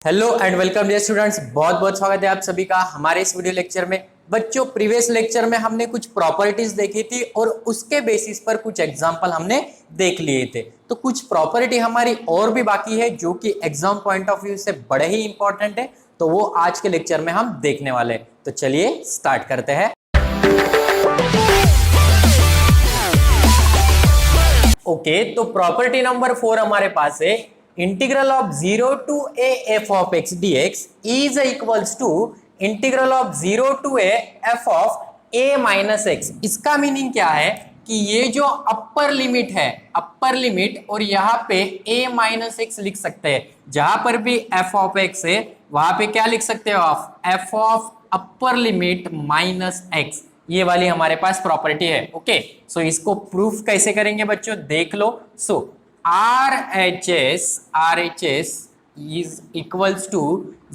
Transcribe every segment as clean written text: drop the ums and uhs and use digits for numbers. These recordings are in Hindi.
Hello and welcome dear students, बहुत बहुत स्वागत है आप सभी का हमारे इस वीडियो लेक्चर में। बच्चों, प्रीवियस लेक्चर में हमने कुछ प्रॉपर्टीज देखी थी और उसके बेसिस पर कुछ एग्जांपल हमने देख लिए थे। तो कुछ प्रॉपर्टी हमारी और भी बाकी है जो कि एग्जाम पॉइंट ऑफ व्यू से बड़े ही इंपॉर्टेंट है, तो वो आज के लेक्चर में हम देखने वाले हैं। तो चलिए स्टार्ट करते हैं। ओके, तो प्रॉपर्टी नंबर 4 हमारे पास है, integral of 0 to a f of x dx is equals to integral of 0 to a f of a minus x। इसका मीनिंग क्या है कि ये जो अपर लिमिट है, अपर लिमिट, और यहाँ पे a माइनस एक्स लिख सकते हैं। जहां पर भी f ऑफ x है वहां पे क्या लिख सकते हो आप, f of upper limit minus x. ये वाली हमारे पास प्रॉपर्टी है। ओके, सो इसको प्रूफ कैसे करेंगे बच्चों, देख लो। So RHS is equals to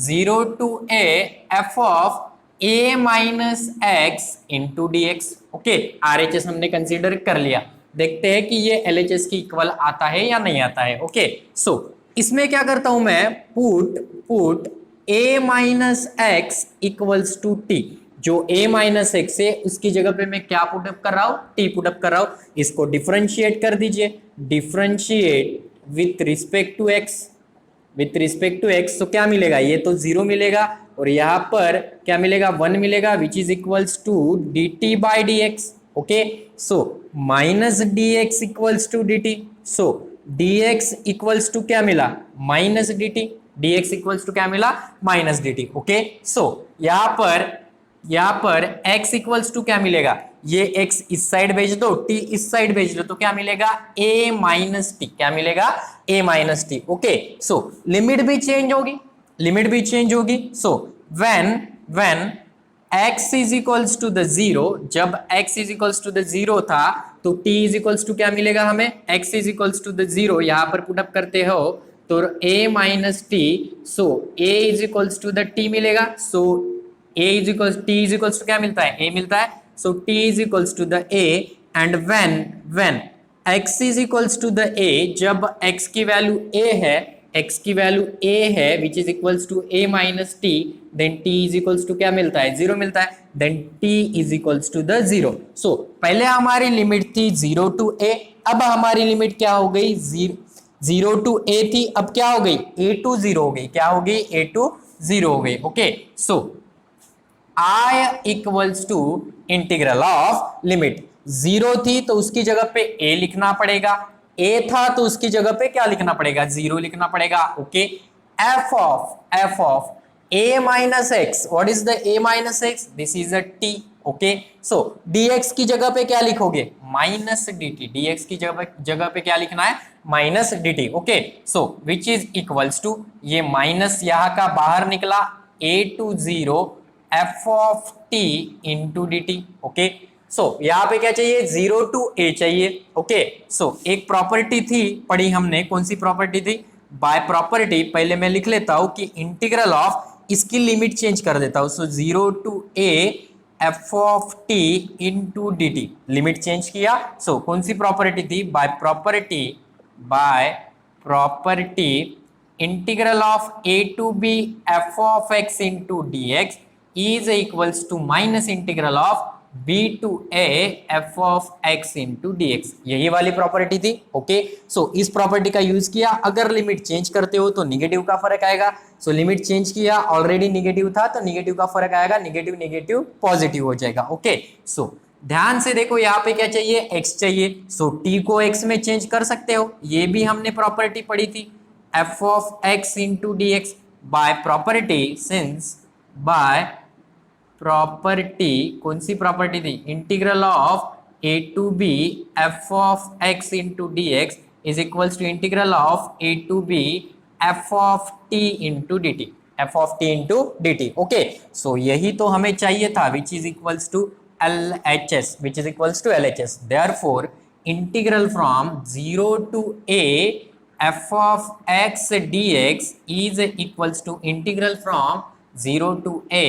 0 to a f of a minus x into D x. Okay, RHS हमने कंसीडर कर लिया। देखते हैं कि ये LHS की इक्वल आता है या नहीं आता है। ओके, सो इसमें क्या करता हूं मैं, put a minus x equals to t. जो a माइनस एक्स है उसकी जगह पे मैं क्या पुटअप कर रहा हूं, t पुटअप कर रहा हूं। इसको डिफरेंशिएट कर दीजिए, differentiate with respect to x, with respect to x। तो क्या मिलेगा, ये तो 0 मिलेगा और यहाँ पर क्या मिलेगा, 1 मिलेगा, which is equals to dt by d x. Okay, so minus d x equals to d t. So dx equals to क्या मिला, minus d t. dx equals to क्या मिला, minus d T. Okay, so यहाँ पर x इक्वल्स टू क्या मिलेगा, ये x इस साइड भेज दो, t इस साइड भेज दो, तो क्या मिलेगा, a माइनस टी। क्या मिलेगा, a minus t. Okay, so limit भी चेंज होगी, लिमिट भी चेंज होगी। So when x is equals to the zero, जब x is equals to the zero था तो t इज इक्वल्स टू क्या मिलेगा हमें, x is equals to the zero. यहां पर पुटअप करते हो तो a minus t. So a is equals to the t मिलेगा। So a is equals, t is equals to क्या मिलता है, a मिलता है। So t is equals to the a and when x is equals to the a, जब x की वैल्यू a है, x की वैल्यू a है which is equals to a minus t, then t is equals to क्या मिलता है, 0 मिलता है, then t is equals to the 0। So पहले हमारी लिमिट थी 0 टू a, अब हमारी लिमिट क्या हो गई, 0 टू a थी, अब क्या हो गई, a टू 0 हो गई। क्या हो गई, a टू 0 हो गई। Okay, so I equals to integral of limit 0 थी तो उसकी जगह पे a लिखना पड़ेगा, a था तो उसकी जगह पे क्या लिखना पड़ेगा, 0 लिखना पड़ेगा। Okay, f of a minus x, what is the a minus x, this is a t। Okay, so dx की जगह पे क्या लिखोगे, माइनस dt। dx की जगह पे क्या लिखना है, minus dt। Okay, so which is equals to, ये माइनस यहाँ का बाहर निकला, a to 0 f of t into D T. Okay, so यहाँ पे क्या चाहिए, 0 टू a चाहिए। ओके, सो एक प्रॉपर्टी थी पढ़ी हमने, कौन सी प्रॉपर्टी थी, बाय प्रॉपर्टी। पहले मैं लिख लेता हूं कि इंटीग्रल ऑफ, इसकी लिमिट चेंज कर देता हूं। So 0 to a f of t into D t, limit change किया। सो कौन सी प्रॉपर्टी थी, by property integral of a to b f of x into D x is equals to minus integral of b to a f of x into D x. यही वाली प्रॉपर्टी थी। ओके, सो इस प्रॉपर्टी का यूज किया। अगर लिमिट चेंज करते हो तो निगेटिव का फर्क आएगा। सो लिमिट चेंज किया, ऑलरेडी निगेटिव था तो निगेटिव का फर्क आएगा, निगेटिव निगेटिव पॉजिटिव हो जाएगा। ओके, सो ध्यान से देखो, यहाँ पे क्या चाहिए, x चाहिए। सो t को x में चेंज कर सकते हो, ये भी हमने प्रॉपर्टी पढ़ी थी, f of x into D X. By property, since by property, कौन सी प्रॉपर्टी थी, integral of a to b f of x into D x is equals to integral of a to b f of t into D T, f of t into D T. Okay, so यही तो हमें चाहिए था, which is equals to LHS, which is equals to LHS। Therefore integral from 0 to a f of x dx is equals to integral from 0 to a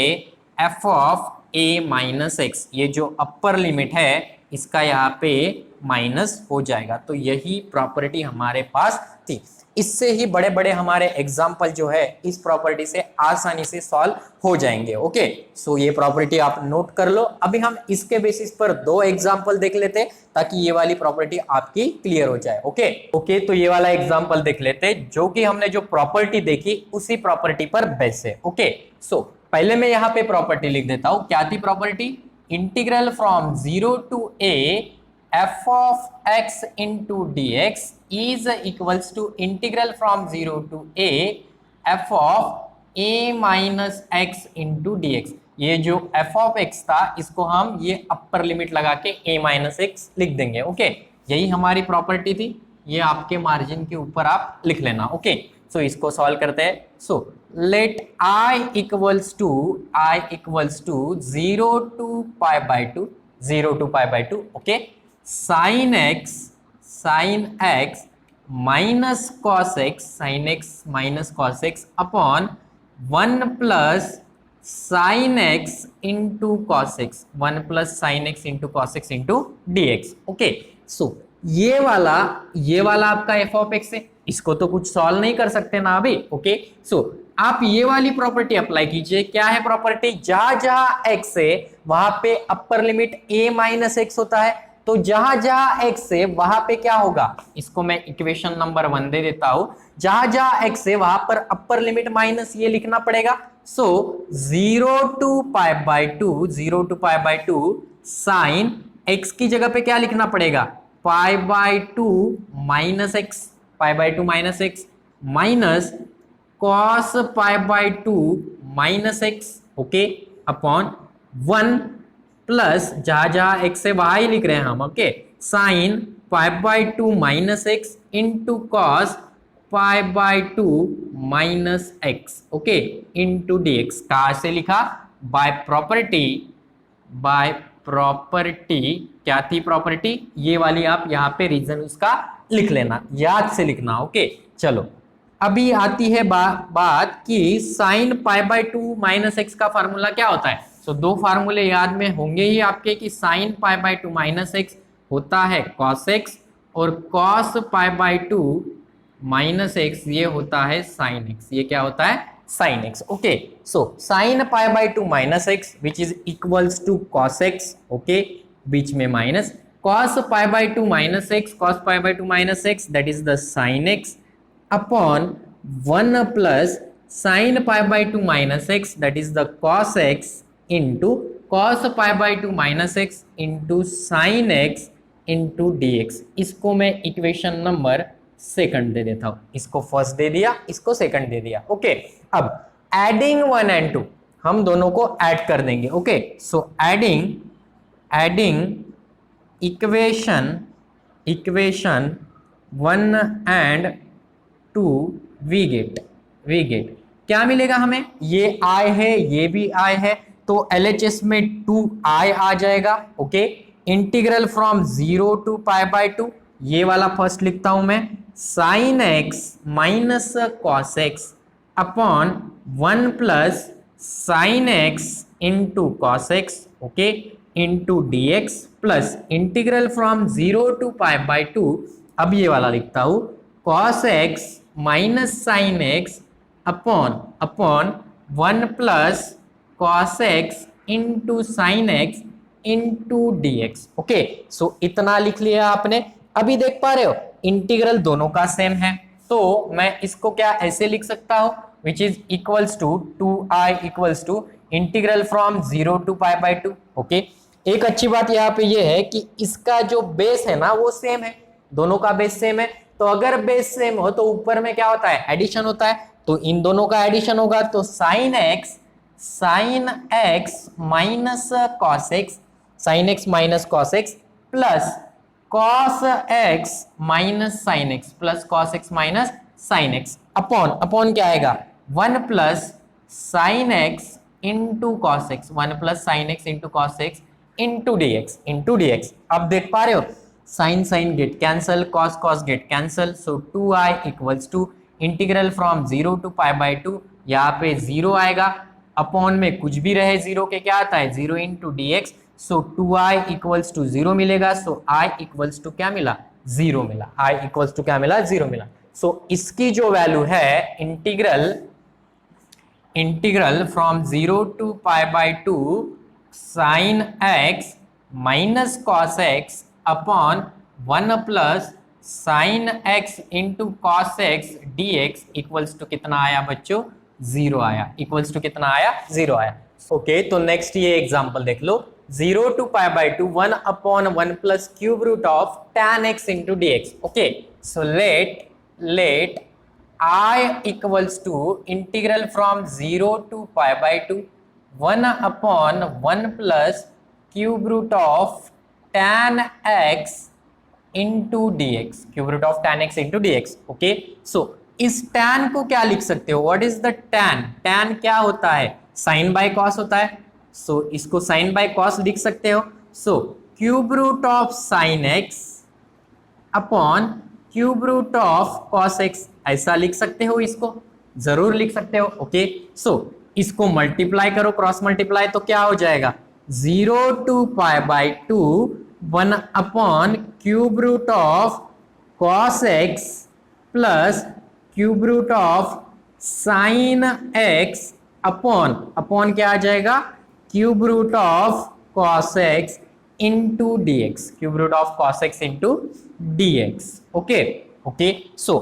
f of a minus x. ये जो अपर लिमिट है इसका यहाँ पे माइनस हो जाएगा। तो यही प्रॉपर्टी हमारे पास थी। इससे ही बड़े बड़े हमारे एग्जाम्पल जो है इस प्रॉपर्टी से आसानी से सॉल्व हो जाएंगे। ओके, सो ये प्रॉपर्टी आप नोट कर लो। अभी हम इसके बेसिस पर दो एग्जाम्पल देख लेते हैं ताकि ये वाली प्रॉपर्टी आपकी क्लियर हो जाए। ओके, तो ये वाला एग्जाम्पल देख लेते हैं जो कि हमने जो प्रॉपर्टी देखी उसी प्रॉपर्टी पर बेस है। ओके, सो पहले मैं यहाँ पे प्रॉपर्टी लिख देता हूं। क्या थी property? Integral from 0 to a f of x into dx is equals to integral from 0 to a f of a minus x into dx। ये जो f of x था इसको हम ये अपर लिमिट लगा के a minus x लिख देंगे। ओके, यही हमारी प्रॉपर्टी थी। ये आपके मार्जिन के ऊपर आप लिख लेना। ओके, सो इसको सॉल्व करते हैं। So let i equals to 0 to pi by 2 0 to pi by 2। Okay, sin x minus cos x upon 1 plus sin x into cos x 1 plus sin x into cos x into dx। Okay, so ये वाला आपका f ऑफ x है, इसको तो कुछ सॉल्व नहीं कर सकते ना अभी। ओके, सो आप ये वाली प्रॉपर्टी अप्लाई कीजिए। क्या है प्रॉपर्टी? जहां जहां x है वहां पे upper limit a minus x होता है, तो जहां जहां x है वहां पे क्या होगा? इसको मैं इक्वेशन नंबर 1 दे देता हूं। जहां जहां x है वहां पर अपर लिमिट माइनस ये लिखना पड़ेगा। So 0 to pi by 2 sine x की जगह पे क्या लिखना पड़ेगा? Pi by 2 minus x minus cos pi by 2 minus x. Okay, upon 1 plus जहां जहां एक्स से वहां ही लिख रहे हैं हम। Okay, sine pi by 2 minus x into cos pi by 2 minus x. Okay, into dx। कहां से लिखा? By property. क्या थी प्रॉपर्टी? ये वाली आप यहाँ पे रीजन उसका लिख लेना, याद से लिखना। ओके, चलो अभी आती है बात कि sine pi by 2 minus x का फार्मूला क्या होता है। सो दो फार्मूले याद में होंगे ही आपके कि sine pi by 2 minus x होता है कॉस एक्स और cos pi by 2 minus x ये होता है साइन एक्स। ये क्या होता है? Sine x. Okay, so sine pi by 2 minus x which is equals to cos x. Okay, बीच में minus cos pi by 2 minus x that is the sine x upon 1 plus sine pi by 2 minus x that is the cos x into cos pi by 2 minus x into sine x into dx। इसको मैं इक्वेशन नंबर सेकंड दे देता हूं। इसको फर्स्ट दे दिया, इसको सेकंड दे दिया। ओके, अब एडिंग 1 एंड 2 हम दोनों को ऐड कर देंगे। Okay, so adding equation 1 and 2 we get क्या मिलेगा हमें? ये i है, ये भी i है, तो LHS में 2i आ जाएगा। Okay, integral from 0 to pi by 2 ये वाला फर्स्ट लिखता हूं मैं, sine x minus cos x upon 1 plus sine x into cos x. Okay, into dx plus integral from 0 to pi by 2। अब ये वाला लिखता हूं cos x minus sine x upon 1 plus cos x into sine x into dx। Okay, so इतना लिख लिया आपने। अभी देख पा रहे हो इंटीग्रल दोनों का सेम है, तो मैं इसको क्या ऐसे लिख सकता हूं which is equals to 2i equals to integral from 0 to pi by 2। Okay, एक अच्छी बात यहाँ पे ये है कि इसका जो बेस है ना वो सेम है, दोनों का बेस सेम है। तो अगर बेस सेम हो तो ऊपर में क्या होता है? एडिशन होता है। तो इन दोनों का एडिशन होगा, तो sine x minus cos x plus cos x minus sine x plus cos x minus sine x upon क्या आएगा? 1 plus sine x into cos x 1 plus sine x into cos x into dx। अब देख पा रहे हो sine get cancel, cos get cancel. So 2i equals to integral from 0 to pi by 2, यहाँ पे 0 आएगा, अपॉन में कुछ भी रहे 0 के क्या आता है? 0 into dx। So 2i equals to 0 मिलेगा, सो i इक्वल्स टू क्या मिला, 0 मिला, i इक्वल्स टू क्या मिला, 0 मिला। सो इसकी जो वैल्यू है integral from 0 to pi by 2 sine x minus cos x upon 1 plus sine x into cos x dx equals to कितना आया बच्चों, 0 आया, इक्वल्स टू कितना आया, 0 आया। ओके तो नेक्स्ट ये एग्जांपल देख लो, 0 to pi by 2 1 upon 1 plus cube root of tan x into dx। Okay so let I equals to integral from 0 to pi by 2 1 upon 1 plus cube root of tan x into dx, cube root of tan x into dx। Okay सो इस tan को क्या लिख सकते हो, what is the tan, tan क्या होता है, साइन बाय कॉस होता है, सो इसको साइन बाय कॉस लिख सकते हो। So cube root of sine x upon cube root of cos x, ऐसा लिख सकते हो, इसको जरूर लिख सकते हो। ओके सो इसको मल्टीप्लाई करो, क्रॉस मल्टीप्लाई, तो क्या हो जाएगा, 0 to pi by 2 1 upon cube root of cos x plus cube root of sine x upon क्या आ जाएगा, cube root of cos x into dx, cube root of cos x into D X. Okay so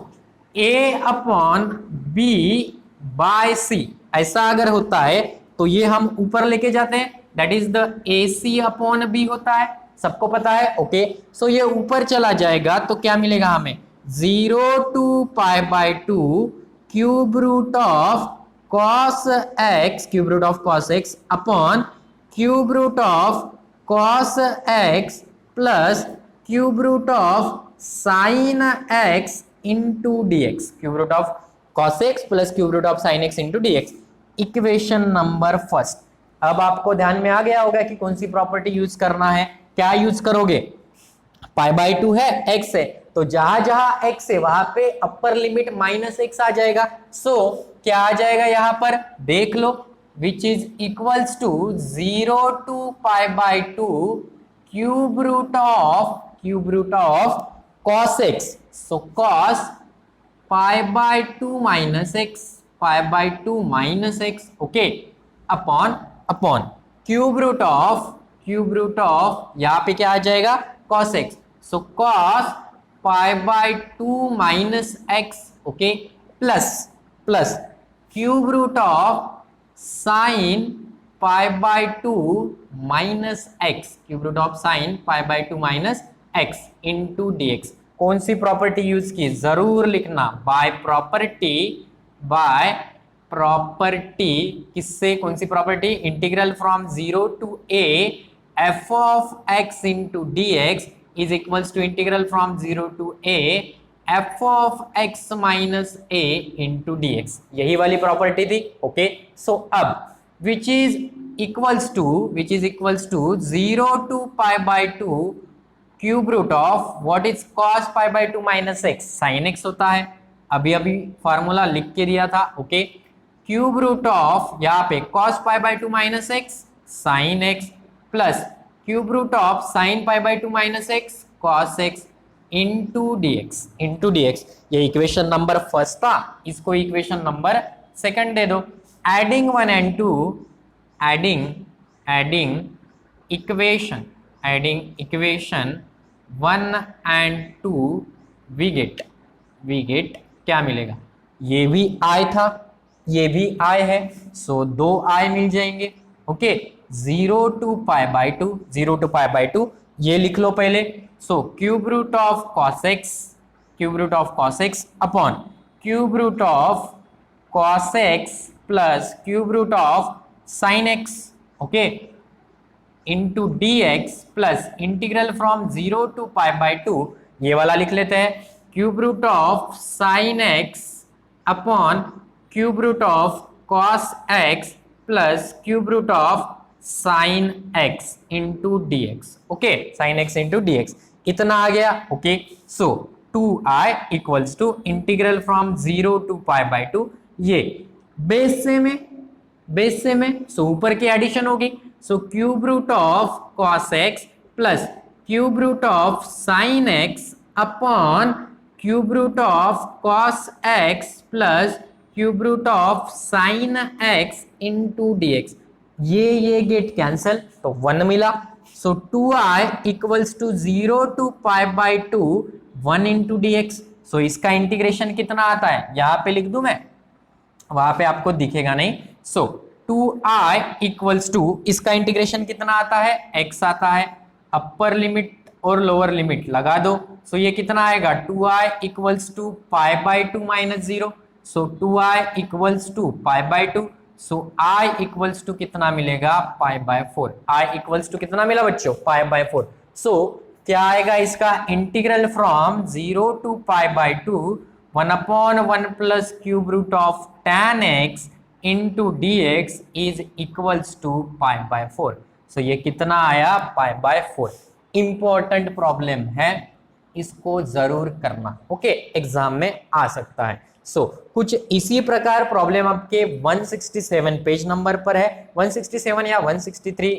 A upon B by C, ऐसा अगर होता है तो ये हम ऊपर लेके जाते हैं, that is the A C upon B होता है, सबको पता है। ओके सो ये ऊपर चला जाएगा तो क्या मिलेगा हमें, 0 to pi by 2 cube root of cos x, cube root of cos x upon cube root of cos x plus cube root of sine x into dx, cube root of cos x plus cube root of sine x into d x, equation number first. अब आपको ध्यान में आ गया होगा कि कौन सी प्रॉपर्टी यूज करना है, क्या यूज करोगे, पाई बाय 2 है, x है, तो जहां जहां x है वहां पे अपर लिमिट माइनस x आ जाएगा। सो क्या आ जाएगा यहां पर देख लो, which is equals to 0 to pi by 2 cube root of cos x, so cos pi by 2 minus x, pi by 2 minus x, okay, upon cube root of यहाँ पे क्या आ जाएगा, cos x, so cos pi by 2 minus x, okay, plus cube root of sin pi by 2 minus x, cube root of sin pi by 2 minus x into dx। कौन सी प्रॉपर्टी यूज की, जरूर लिखना, बाय प्रॉपर्टी किससे, कौन सी property, integral from 0 to a f of x into dx is equals to integral from 0 to a f of x minus a into dx, यही वाली प्रॉपर्टी थी। ओके सो अब which is equals to 0 to pi by 2 cube root of what is cos pi by 2 minus x, sine x होता है, अभी फॉर्मूला लिख के दिया था। ओके क्यूब रूट ऑफ यहाँ पे cos pi by 2 minus x sine x plus cube root of sine pi by 2 minus x cos x into dx, ये इक्वेशन नंबर फर्स्ट था, इसको इक्वेशन नंबर सेकंड दे दो। Adding 1 and 2, adding equation 1 and 2 we get क्या मिलेगा, ये भी i था, ये भी i है, सो 2 i मिल जाएंगे। ओके 0 टू पाई बाय 2 ये लिख लो पहले, so cube root of cos x upon cube root of cos x plus cube root of sine x, okay into dx plus integral from 0 to pi by 2, ये वाला लिख लेते हैं, cube root of sine x upon cube root of cos x plus cube root of sine x into dx, okay sine x into dx, इतना आ गया। Okay so 2i equals to integral from 0 to pi by 2, ये बेस से में सो ऊपर की एडिशन होगी, so cube root of cos x plus cube root of sine x upon cube root of cos x plus cube root of sine x into D X. ये गेट कैंसल तो 1 मिला। So 2i equals to 0 to pi by 2 1 into D X. So इसका इंटीग्रेशन कितना आता है, यहां पे लिख दूं मैं, वहां पे आपको दिखेगा नहीं। सो 2i इक्वल्स टू इसका इंटीग्रेशन कितना आता है, x आता है, अपर लिमिट और लोअर लिमिट लगा दो। सो ये कितना आएगा 2i equals to pi by 2 minus 0। So 2i equals to pi by 2। So i equals to कितना मिलेगा, pi by 4। i equals to कितना मिला बच्चों, पाई बाय 4। सो क्या आएगा इसका integral from 0 to pi by 2 1 upon 1 plus cube root of tan x into D x is equals to pi by 4। So ये कितना आया, पाई बाय 4। इंपॉर्टेंट प्रॉब्लम है, इसको जरूर करना, ओके, एग्जाम में आ सकता है। सो कुछ इसी प्रकार प्रॉब्लम आपके 167 पेज नंबर पर है, 167 या 163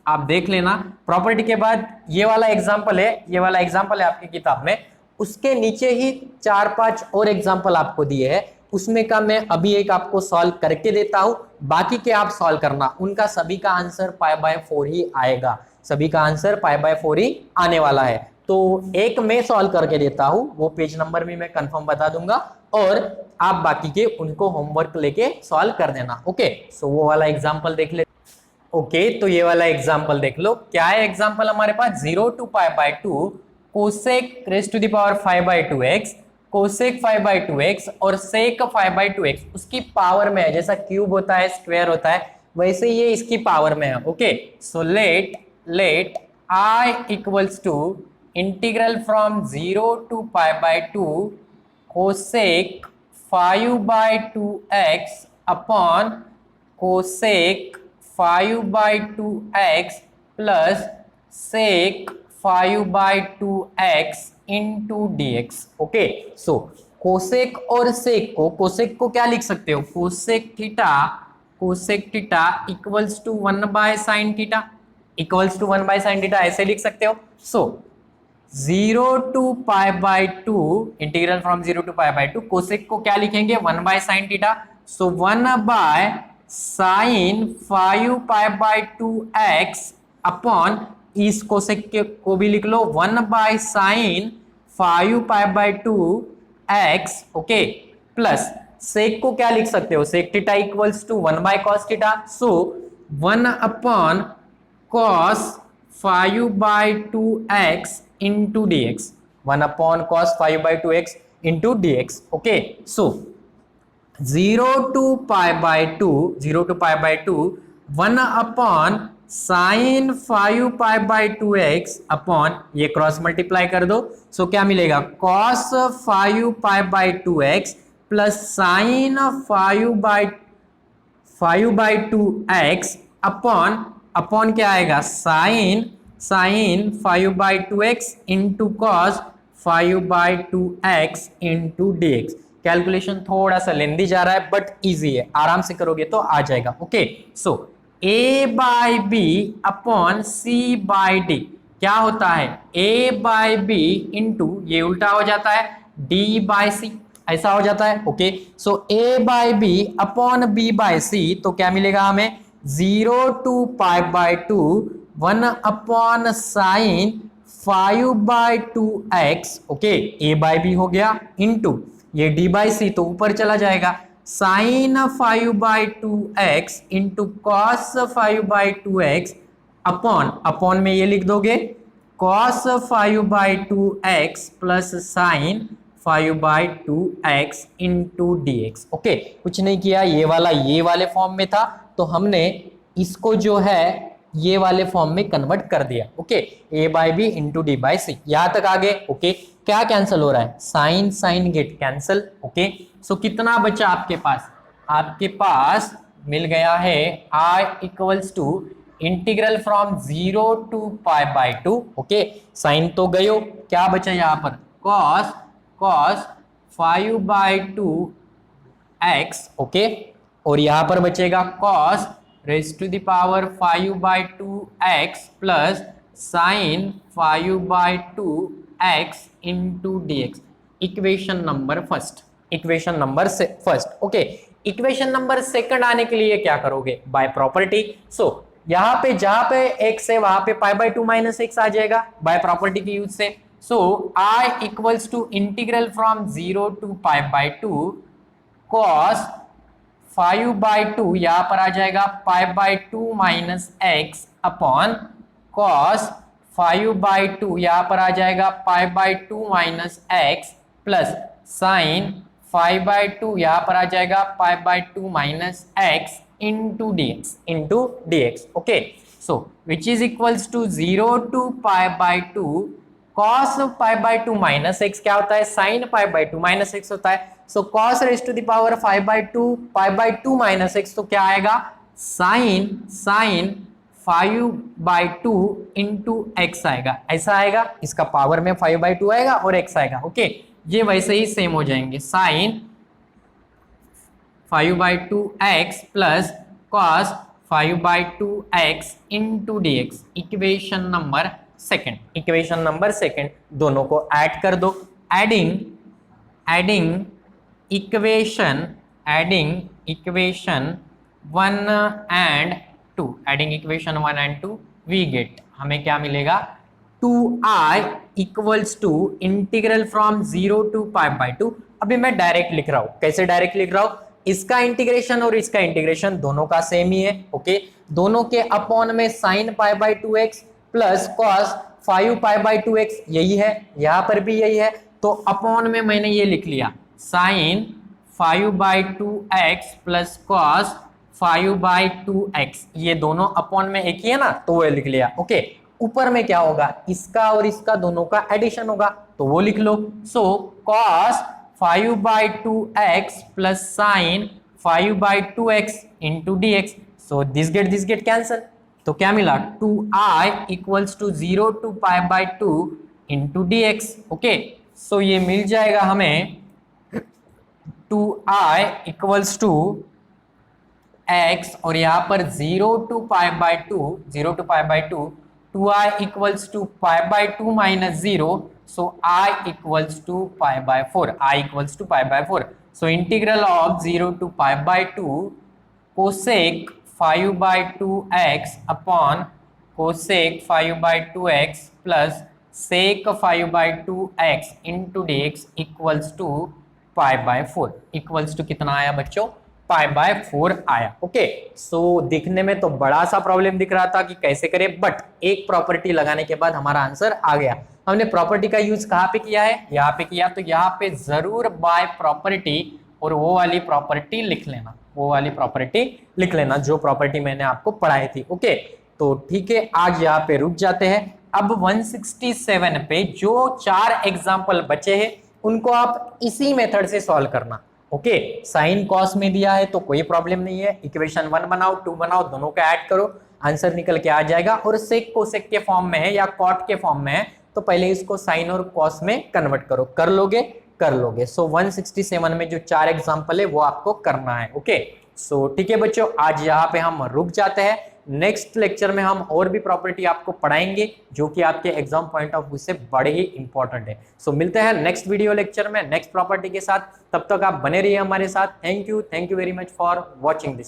आप देख लेना। प्रॉपर्टी के बाद ये वाला एग्जाम्पल है, ये वाला एग्जाम्पल है आपकी किताब में, उसके नीचे ही 4-5 और एग्जाम्पल आपको दिए हैं, उसमें का मैं अभी एक आपको सॉल्व करके देता हूं, बाकी के आप सॉल्व करना, उनका सभी का आंसर पाई बाय 4 ही आएगा, सभी का आंसर पाई बाय 4 ही आने वाला है। तो एक मैं सॉल्व करके देता हूं, वो पेज नंबर भी मैं कंफर्म बता दूंगा, और आप बाकी के उनको होमवर्क लेके सॉल्व कर देना, ओके। सो वो वाला एग्जाम्पल देख ले, ओके। तो ये वाला एग्जाम्पल देख लो, क्या है एग्जाम्पल हमारे पास, 0 to pi by 2 cosec raise to the power 5 by 2x, cosec 5 by 2x और सेक 5 बाय 2x उसकी पावर में है, जैसा क्यूब होता है स्क्वायर होता है वैसे ये इसकी पावर में है, okay. So let i equals to integral from 0 to pi by 2 cosec 5 by 2x upon cosec 5 by 2x plus sec 5 by 2x into dx, okay. So cosec और सेक को क्या लिख सकते हो, cosec theta equals to 1 by sine theta, equals to 1 by sine theta ऐसे लिख सकते हो। So 0 to pi by 2 integral from 0 to pi by 2 cosec को क्या लिखेंगे, 1 by sine theta. So 1 by sine 5 pi by 2x upon इस कोसेक को भी लिख लो 1 by sine 5 pi by 2x, okay, plus sec को क्या लिख सकते हो, sec theta equals to 1 by cos theta. So 1 upon cos 5 by 2x into dx, 1 upon cos 5 by 2x into dx, okay. So 0 to pi by 2 1 upon sine 5 pi by 2x upon ये क्रॉस मल्टीप्लाई कर दो। सो क्या मिलेगा, cos 5 pi by 2x plus sine 5 by 2x upon क्या आएगा, sine 5 by 2x into cos 5 by 2x into dx। Calculation थोड़ा सा लेंदी जा रहा है बट इजी है, आराम से करोगे तो आ जाएगा, okay. So a by B upon C by D क्या होता है, a बाय बी इंटू ये उल्टा हो जाता है d बाय सी, ऐसा हो जाता है, okay. So a by B upon b by C, तो क्या मिलेगा हमें, 0 to pi by 2 1 upon sine 5 by 2x, okay, a by B हो गया इंटू ये d बाय सी तो ऊपर चला जाएगा, sine 5 by 2x into cos 5 by 2x upon में ये लिख दोगे cos 5 by 2x plus sine 5 by 2x into dx, okay. कुछ नहीं किया, ये वाला ये वाले फॉर्म में था तो हमने इसको जो है ये वाले फॉर्म में कन्वर्ट कर दिया, okay. a by B into D by C, यहां तक आगे, ओके। क्या कैंसिल हो रहा है, sine get cancel, okay. So कितना बचा आपके पास, आपके पास मिल गया है i equals to integral from 0 to pi by 2, okay. Sine तो गयो, क्या बचा यहाँ पर, कॉस 5 बाय 2x, ओके, और यहां पर बचेगा cos raise to the power 5/2x plus sine 5/2x into dx। Equation number first, equation number first. Okay, equation number second आने के लिए क्या करोगे? Bye property. सो यहां पे जहां पे x है वहां पे π/2 माइनस x आ जाएगा बाय प्रॉपर्टी के यूज से। So I equals to integral from 0 to π/2 cos 5/2, यहां पर आ जाएगा π/2 माइनस x अपॉन cos 5/2, यहां पर आ जाएगा π/2 माइनस x प्लस साइन 5/2, यहां पर आ जाएगा π/2 minus x into dx। Okay, so which is equals to 0 to π/2 cos π/2 minus x क्या होता है? साइन π/2 माइनस x होता है। So cos raise to the power 5/2 π/2 minus x, तो क्या आएगा? साइन 5/2 इंटू एक्स आएगा, ऐसा आएगा। इसका पावर में 5/2 आएगा और x आएगा। ओके, ये वैसे ही सेम हो जाएंगे, sine 5/2x plus cos 5/2x into dx। Equation number second, equation number second, दोनों को ऐड कर दो। Adding equation 1 and 2, adding equation 1 and 2 we get, हमें क्या मिलेगा? 2i equals to integral from 0 to π/2। अभी मैं डायरेक्ट लिख रहा हूं। कैसे डायरेक्ट लिख रहा हूं? इसका इंटीग्रेशन और इसका इंटीग्रेशन दोनों का सेम ही है। ओके, दोनों के अपॉन में sign π/2x plus cos 5π/2x, यही है, यहां पर भी यही है। तो अपॉन में मैंने ये लिख लिया, sign 5/2x plus cos 5/2x, ये दोनों अपॉन में एक ही है ना, तो वो लिख लिया। ओके, ऊपर में क्या होगा? इसका और इसका दोनों का एडिशन होगा, तो वो लिख लो। So cos 5/2x plus sine 5/2x into dx। So this get cancel, तो क्या मिला? 2i equals to 0 to π/2 into dx। Okay, so ये मिल जाएगा हमें 2i इक्वल्स टू x और यहां पर 0 to π/2 2i equals to π/2 minus 0, so I equals to π/4, I equals to π/4। So integral of 0 to π/2 cosec 5/2x upon cosec 5/2x plus sec 5/2x into dx equals to π/4। Equals to कितना आया बच्चों? π/4 आया। ओके, सो दिखने में तो बड़ा सा प्रॉब्लम दिख रहा था कि कैसे करें, बट एक प्रॉपर्टी लगाने के बाद हमारा आंसर आ गया। हमने प्रॉपर्टी का यूज कहाँ पे किया है? यहाँ पे किया, तो यहाँ पे जरूर बाय प्रॉपर्टी और वो वाली प्रॉपर्टी लिख लेना, वो वाली प्रॉपर्टी लिख लेना जो प्रॉपर्टी मैंने आपको पढ़ाई थी। ओके, तो ठीक है, आज यहाँ पे रुक जाते हैं। अब 167 पे जो 4 एग्जाम्पल बचे हैं उनको आप इसी मेथड से सॉल्व करना। ओके, साइन कॉस में दिया है तो कोई प्रॉब्लम नहीं है, इक्वेशन 1 बनाओ 2 बनाओ, दोनों का ऐड करो, आंसर निकल के आ जाएगा। और सेक कोसेक के फॉर्म में है या कॉट के फॉर्म में है तो पहले इसको साइन और कॉस में कन्वर्ट करो, कर लोगे। सो 167 में जो 4 एग्जाम्पल है वो आपको करना है। ओके, सो ठीक है बच्चों, आज यहाँ पे हम रुक जाते हैं। नेक्स्ट लेक्चर में हम और भी प्रॉपर्टी आपको पढ़ाएंगे जो कि आपके एग्जाम पॉइंट ऑफ व्यू से बड़े ही इंपॉर्टेंट है। सो मिलते हैं नेक्स्ट वीडियो लेक्चर में नेक्स्ट प्रॉपर्टी के साथ, तब तक आप बने रहिए हमारे साथ। Thank you very much for watching this.